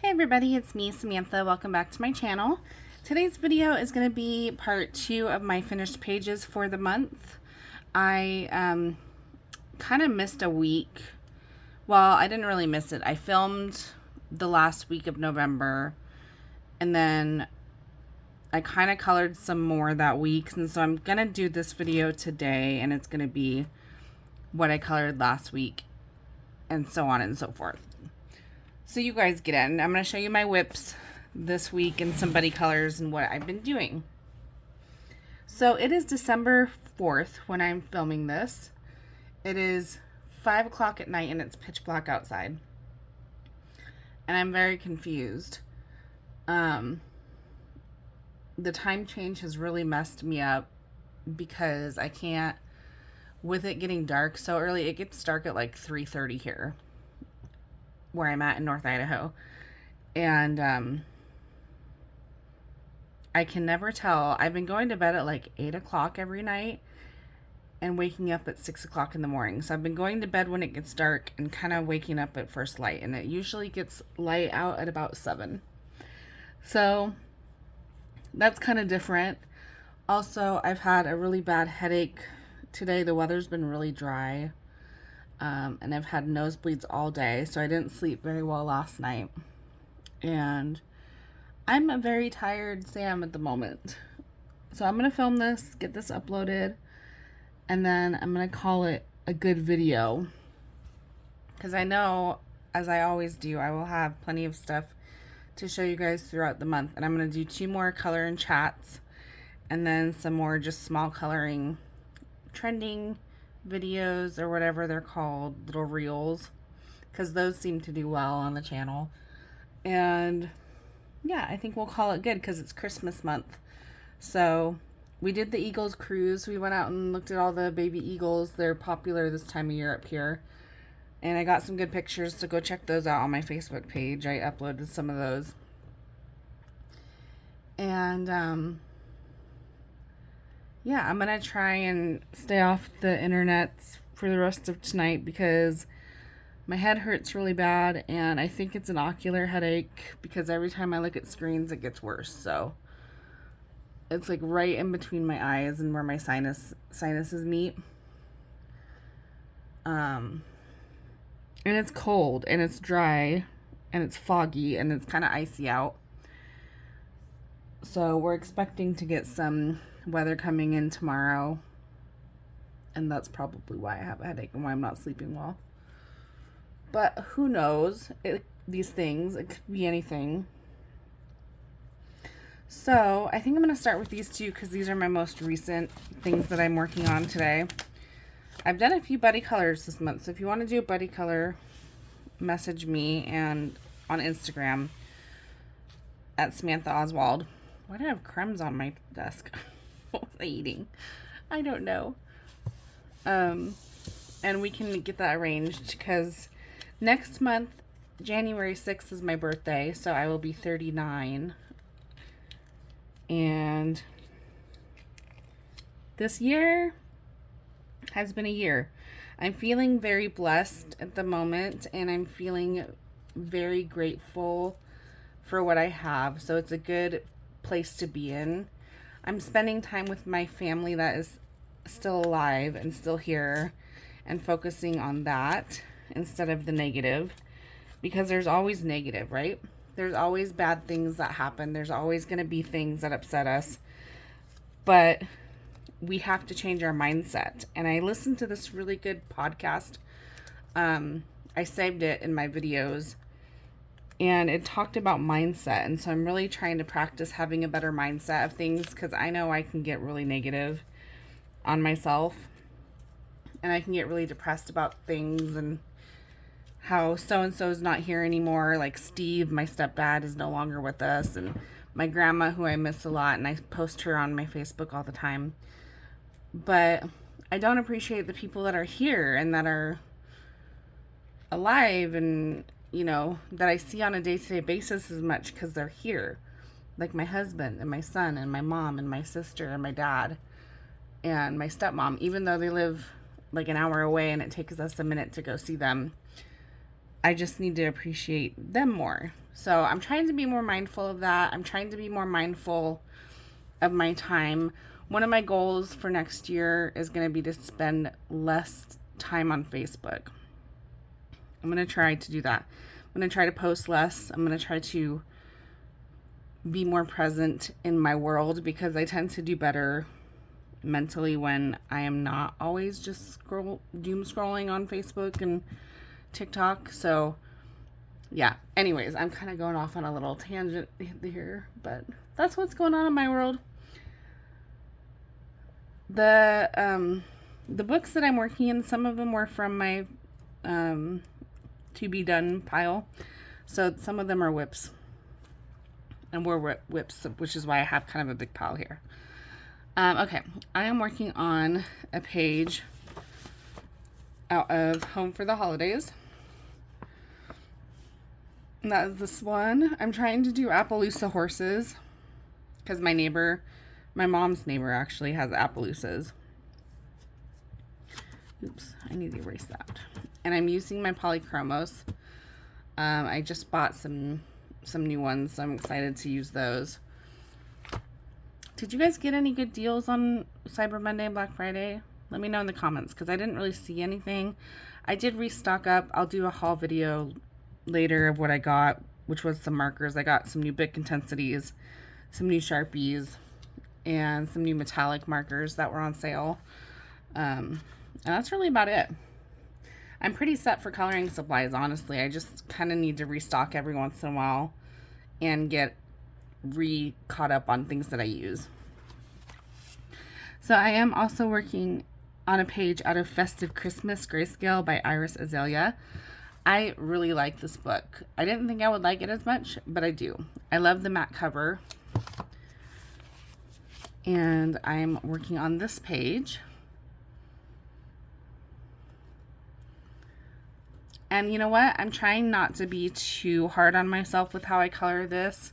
Hey everybody, it's me, Samantha. Welcome back to my channel. Today's video is going to be part 2 of my finished pages for the month. I kind of missed a week. Well, I didn't really miss it. I filmed the last week of November, and then I kind of colored some more that week, and so I'm going to do this video today, and it's going to be what I colored last week, and so on and so forth. So you guys get in. I'm going to show you my whips this week and some buddy colors and what I've been doing. So it is December 4th when I'm filming this. It is 5 o'clock at night and it's pitch black outside. And I'm very confused. The time change has really messed me up because I can't, with it getting dark so early, it gets dark at like 3:30 here, where I'm at in North Idaho. And I can never tell. I've been going to bed at like 8 o'clock every night and waking up at 6 o'clock in the morning. So I've been going to bed when it gets dark and kind of waking up at first light. And it usually gets light out at about 7. So that's kind of different. Also, I've had a really bad headache today. The weather's been really dry. And I've had nosebleeds all day, so I didn't sleep very well last night. And I'm a very tired Sam at the moment. So I'm going to film this, get this uploaded, and then I'm going to call it a good video. Because I know, as I always do, I will have plenty of stuff to show you guys throughout the month. And I'm going to do 2 more color and chats, and then some more just small coloring, trending videos or whatever they're called, little reels, because those seem to do well on the channel. And yeah, I think we'll call it good because it's Christmas month. So we did the Eagles cruise. We went out and looked at all the baby eagles. They're popular this time of year up here, and I got some good pictures, so go check those out on my Facebook page. I uploaded some of those. And yeah, I'm going to try and stay off the internet for the rest of tonight because my head hurts really bad, and I think it's an ocular headache because every time I look at screens, it gets worse. So it's like right in between my eyes and where my sinuses meet. And it's cold, and it's dry, and it's foggy, and it's kind of icy out. So we're expecting to get some weather coming in tomorrow, and that's probably why I have a headache and why I'm not sleeping well. But who knows? These things, it could be anything. So I think I'm going to start with these 2 because these are my most recent things that I'm working on today. I've done a few buddy colors this month, so if you want to do a buddy color, message me and on Instagram at Samantha Oswald. Why do I have crumbs on my desk? What was I eating? I don't know. And we can get that arranged because next month, January 6th, is my birthday, so I will be 39. And this year has been a year. I'm feeling very blessed at the moment, and I'm feeling very grateful for what I have. So it's a good place to be in. I'm spending time with my family that is still alive and still here, and focusing on that instead of the negative, because there's always negative, right? There's always bad things that happen. There's always going to be things that upset us, but we have to change our mindset. And I listened to this really good podcast. I saved it in my videos, and it talked about mindset. And so I'm really trying to practice having a better mindset of things, because I know I can get really negative on myself, and I can get really depressed about things and how so-and-so is not here anymore. Like Steve, my stepdad, is no longer with us, and my grandma, who I miss a lot, and I post her on my Facebook all the time. But I don't appreciate the people that are here and that are alive and, you know, that I see on a day-to-day basis as much because they're here. Like my husband and my son and my mom and my sister and my dad and my stepmom, even though they live like an hour away and it takes us a minute to go see them. I just need to appreciate them more. So I'm trying to be more mindful of that. I'm trying to be more mindful of my time. One of my goals for next year is going to be to spend less time on Facebook. I'm going to try to do that. I'm going to try to post less. I'm going to try to be more present in my world, because I tend to do better mentally when I am not always just doom scrolling on Facebook and TikTok. So yeah, anyways, I'm kind of going off on a little tangent here, but that's what's going on in my world. The books that I'm working in, some of them were from my to be done pile. So some of them are whips. And we're whips, which is why I have kind of a big pile here. Okay, I am working on a page out of Home for the Holidays. And that is this one. I'm trying to do Appaloosa horses, because my mom's neighbor actually has Appaloosas. Oops, I need to erase that. And I'm using my polychromos. I just bought some new ones, so I'm excited to use those. Did you guys get any good deals on Cyber Monday and Black Friday? Let me know in the comments, because I didn't really see anything. I did restock up. I'll do a haul video later of what I got, which was some markers. I got some new Bic intensities, some new Sharpies, and some new metallic markers that were on sale. And that's really about it. I'm pretty set for coloring supplies, honestly. I just kind of need to restock every once in a while and get caught up on things that I use. So I am also working on a page out of Festive Christmas Grayscale by Iris Azalea. I really like this book. I didn't think I would like it as much, but I do. I love the matte cover. And I'm working on this page. And you know what? I'm trying not to be too hard on myself with how I color this.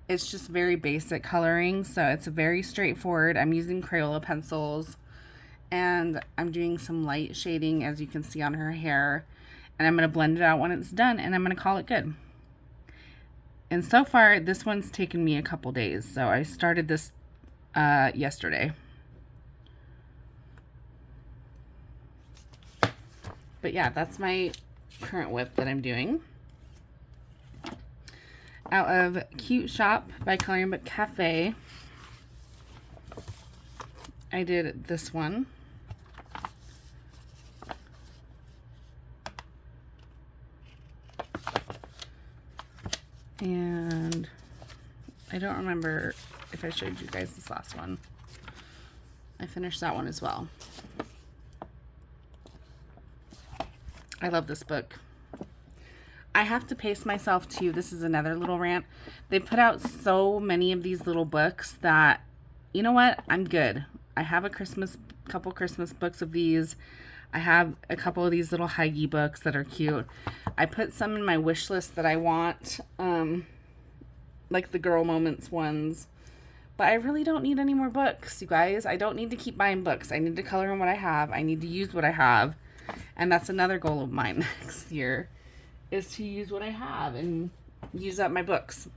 It's just very basic coloring, so it's very straightforward. I'm using Crayola pencils, and I'm doing some light shading, as you can see on her hair. And I'm going to blend it out when it's done, and I'm going to call it good. And so far, this one's taken me a couple days. So I started this yesterday. But yeah, that's my current whip that I'm doing. Out of Cute Shop by Coloring Book Cafe, I did this one. And I don't remember if I showed you guys this last one. I finished that one as well. I love this book. I have to pace myself too. This is another little rant. They put out so many of these little books that, you know what? I'm good. I have a couple Christmas books of these. I have a couple of these little Heidi books that are cute. I put some in my wish list that I want, like the Girl Moments ones. But I really don't need any more books, you guys. I don't need to keep buying books. I need to color in what I have. I need to use what I have. And that's another goal of mine next year, is to use what I have and use up my books.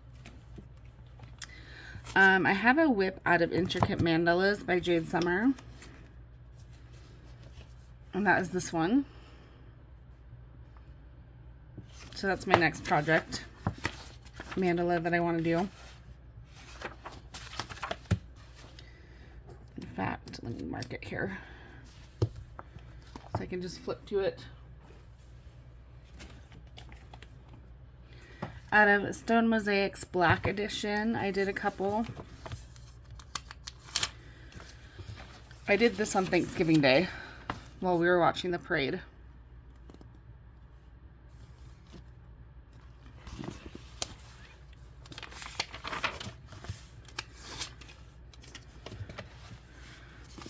I have a whip out of Intricate Mandalas by Jade Summer. And that is this one. So that's my next project, mandala, that I want to do. In fact, let me mark it here so I can just flip to it. Out of Stone Mosaics Black Edition, I did a couple. I did this on Thanksgiving Day while we were watching the parade.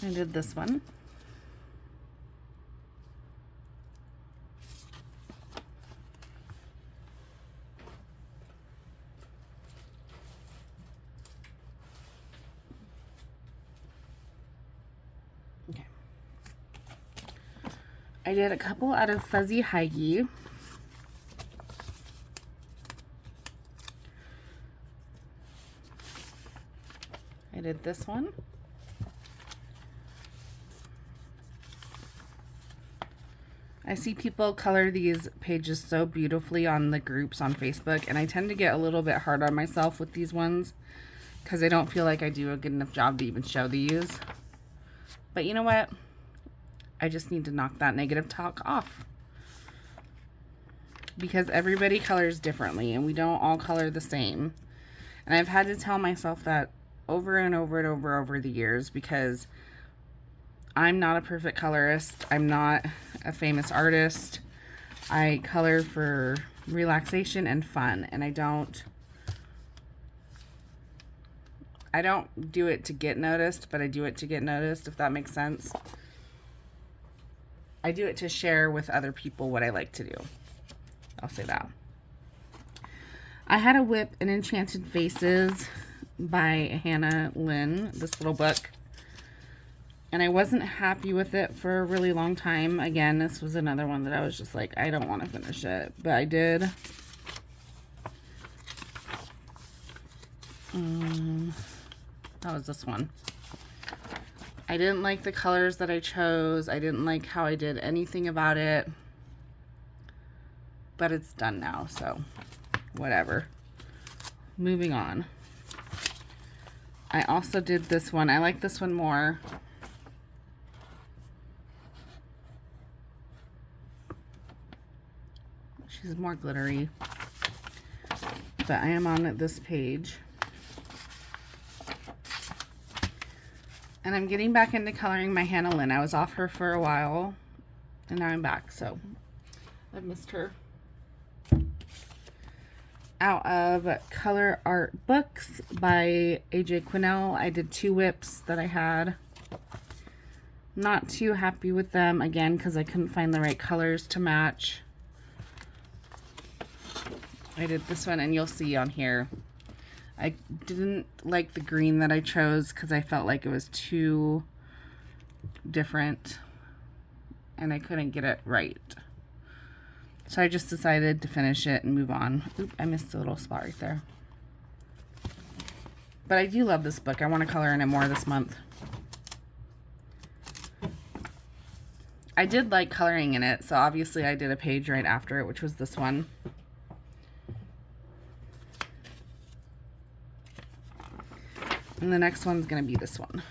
I did this one. Okay. I did a couple out of Fuzzy Heidi. I did this one. I see people color these pages so beautifully on the groups on Facebook, and I tend to get a little bit hard on myself with these ones because I don't feel like I do a good enough job to even show these. But you know what? I just need to knock that negative talk off, because everybody colors differently and we don't all color the same. And I've had to tell myself that over and over and over the years, because I'm not a perfect colorist. I'm not a famous artist. I color for relaxation and fun, and I don't do it to get noticed, but I do it to get noticed, if that makes sense. I do it to share with other people what I like to do. I'll say that. I had a whip in Enchanted Faces by Hannah Lynn, this little book. And I wasn't happy with it for a really long time. Again, this was another one that I was just like, I don't want to finish it. But I did. That was this one. I didn't like the colors that I chose. I didn't like how I did anything about it. But it's done now, so whatever. Moving on. I also did this one. I like this one more. She's more glittery. But I am on this page. And I'm getting back into coloring my Hannah Lynn. I was off her for a while, and now I'm back, so I've missed her. Out of Color Art Books by AJ Quinnell, I did 2 whips that I had. Not too happy with them, again, because I couldn't find the right colors to match. I did this one, and you'll see on here, I didn't like the green that I chose because I felt like it was too different, and I couldn't get it right. So I just decided to finish it and move on. Oop, I missed a little spot right there. But I do love this book. I want to color in it more this month. I did like coloring in it, so obviously I did a page right after it, which was this one. And the next one's going to be this one.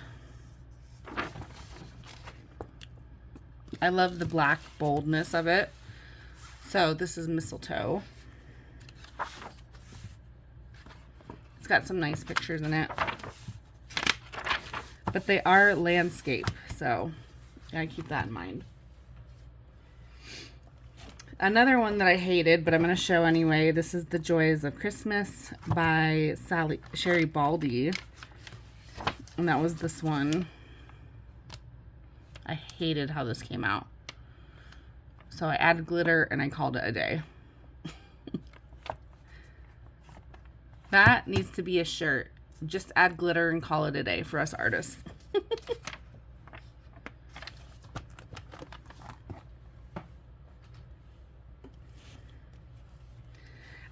I love the black boldness of it. So this is Mistletoe. It's got some nice pictures in it. But they are landscape, so gotta keep that in mind. Another one that I hated, but I'm going to show anyway. This is The Joys of Christmas by Sherry Baldy. And that was this one. I hated how this came out. So I added glitter and I called it a day. That needs to be a shirt. Just add glitter and call it a day for us artists.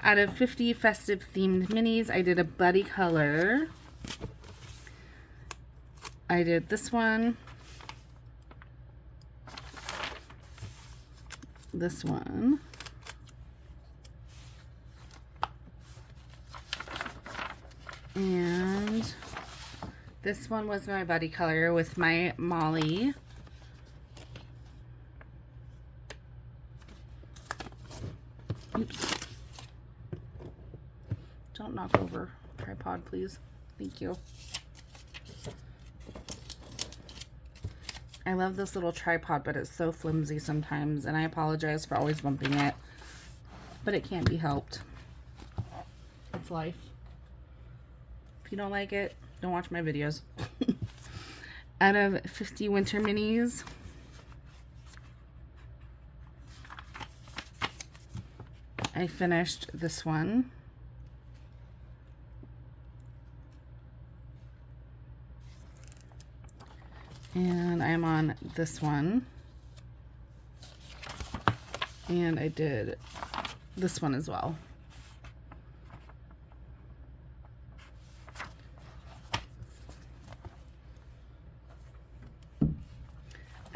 Out of 50 festive themed minis, I did a buddy color. I did this one. This one. And this one was my buddy color with my Molly. Oops. Don't knock over tripod, please. Thank you. I love this little tripod, but it's so flimsy sometimes, and I apologize for always bumping it, but it can't be helped. It's life. If you don't like it, don't watch my videos. Out of 50 winter minis, I finished this one. And I'm on this one. And I did this one as well.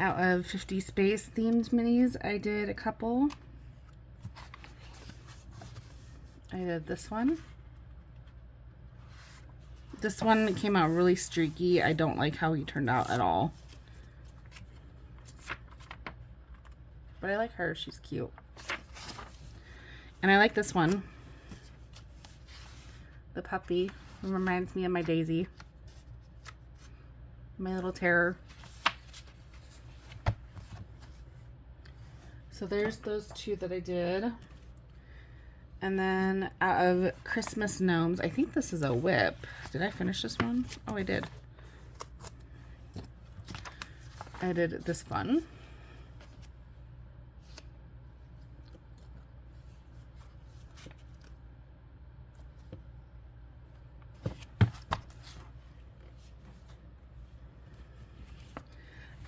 Out of 50 Space themed minis, I did a couple. I did this one. This one came out really streaky. I don't like how he turned out at all. But I like her. She's cute. And I like this one. The puppy. It reminds me of my Daisy. My little terror. So there's those two that I did. And then out of Christmas gnomes, I think this is a whip. Did I finish this one? Oh, I did. I did this one.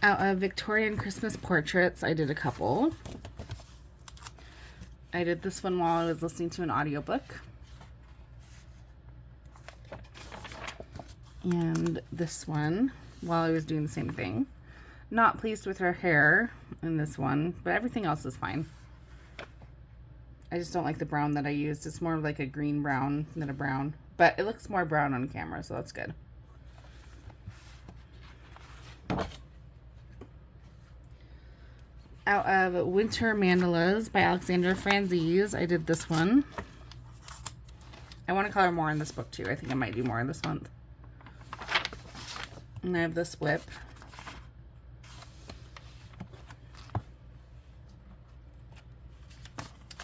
Out of Victorian Christmas portraits, I did a couple. I did this one while I was listening to an audiobook. And this one while I was doing the same thing. Not pleased with her hair in this one, but everything else is fine. I just don't like the brown that I used. It's more like a green brown than a brown, but it looks more brown on camera, so that's good. Out of Winter Mandalas by Alexandra Franzese, I did this one. I want to color more in this book too. I think I might do more this month. And I have this whip.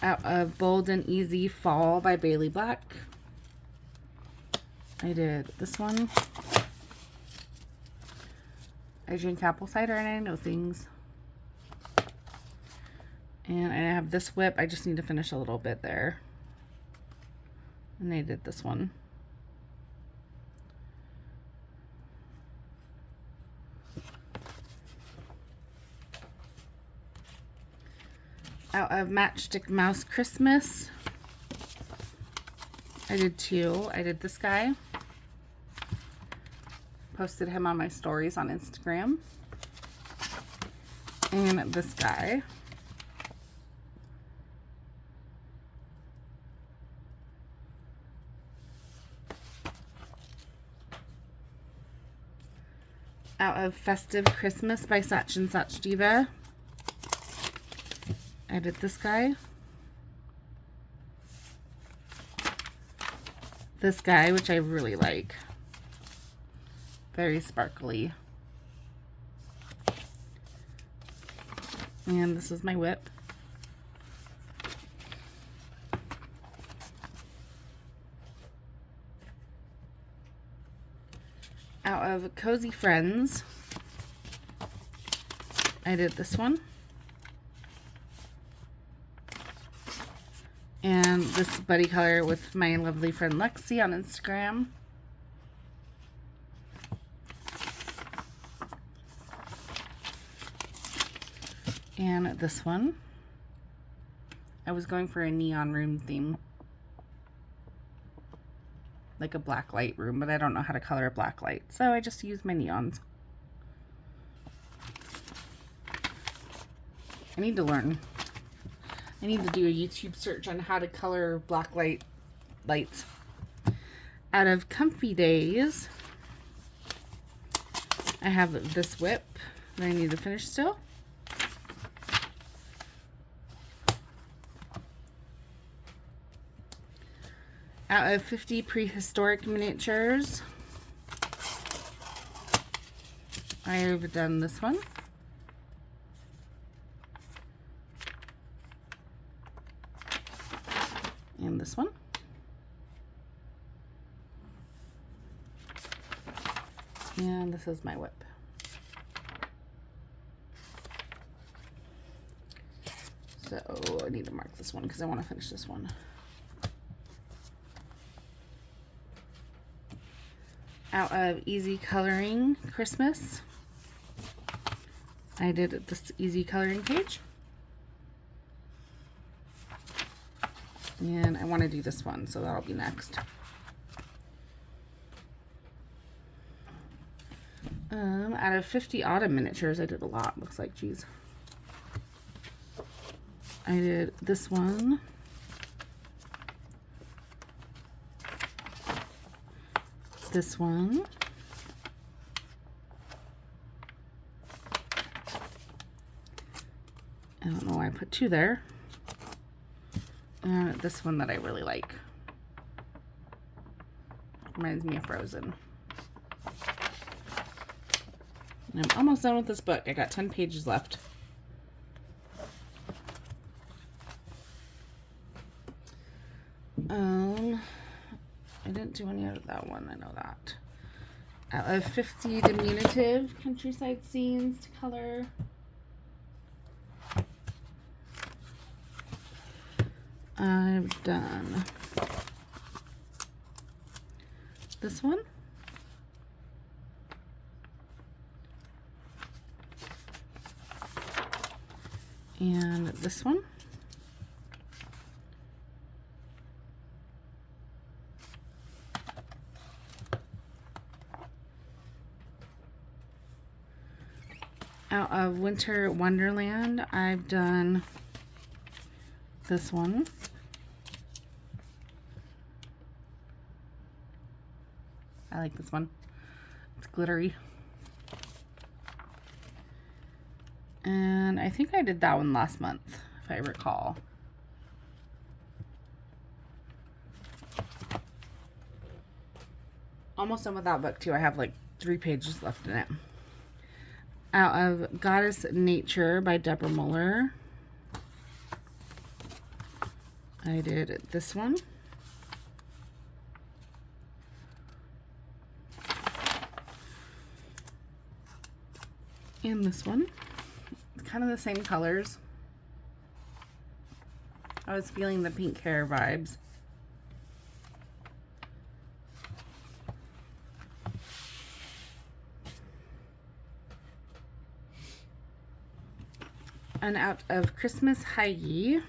Out of Bold and Easy Fall by Bailey Black, I did this one. I drink apple cider and I know things. And I have this whip. I just need to finish a little bit there. And I did this one. Out of Matchstick Mouse Christmas, I did two. I did this guy. Posted him on my stories on Instagram. And this guy. Out of Festive Christmas by Such and Such Diva, I did this guy. This guy, which I really like. Very sparkly. And this is my whip. Out of Cozy Friends, I did this one. And this buddy color with my lovely friend Lexi on Instagram. And this one. I was going for a neon room theme. Like a black light room, but I don't know how to color a black light, so I just use my neons. I need to learn. I need to do a YouTube search on how to color black lights. Out of Comfy Days, I have this whip that I need to finish still. Out of 50 Prehistoric Miniatures, I have done this one. And this one. And this is my whip. So I need to mark this one because I want to finish this one. Out of Easy Coloring Christmas, I did this easy coloring page. And I want to do this one, so that'll be next. Out of 50 autumn miniatures, I did a lot, looks like, geez. I did this one. This one. I don't know why I put 2 there. And this one that I really like. Reminds me of Frozen. And I'm almost done with this book. I got 10 pages left. I didn't do any of that one, I know that. Out of 50 diminutive countryside scenes to color. I've done this one. And this one. Out of Winter Wonderland, I've done this one. I like this one. It's glittery. And I think I did that one last month, if I recall. Almost done with that book too. I have like 3 pages left in it. Out of Goddess Nature by Deborah Muller, I did this one. And this one. It's kind of the same colors. I was feeling the pink hair vibes. And out of Christmas High,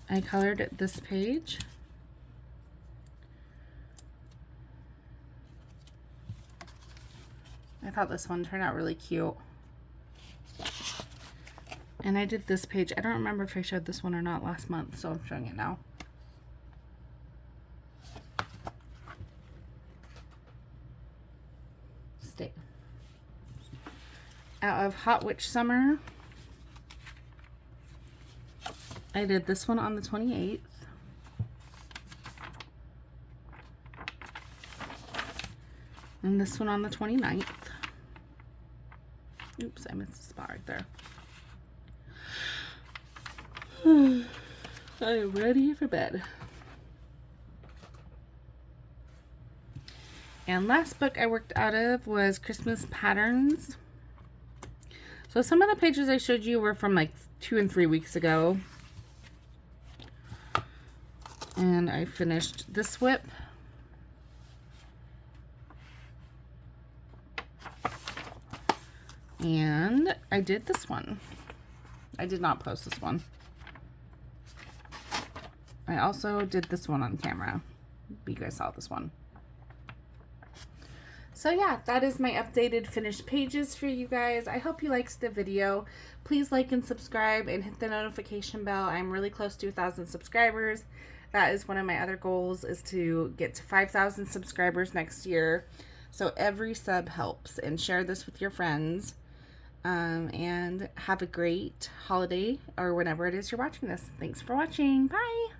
I colored this page. I thought this one turned out really cute. And I did this page. I don't remember if I showed this one or not last month, so I'm showing it now. Stay. Out of Hot Witch Summer, I did this one on the 28th. And this one on the 29th. Oops, I missed a spot right there. I am ready for bed. And last book I worked out of was Christmas Patterns. So some of the pages I showed you were from like 2 and 3 weeks ago. And I finished this whip. And I did this one. I did not post this one. I also did this one on camera. You guys saw this one. So yeah, that is my updated finished pages for you guys. I hope you liked the video. Please like and subscribe and hit the notification bell. I'm really close to 1,000 subscribers. That is one of my other goals, is to get to 5,000 subscribers next year. So every sub helps, and share this with your friends. And have a great holiday or whenever it is you're watching this. Thanks for watching. Bye.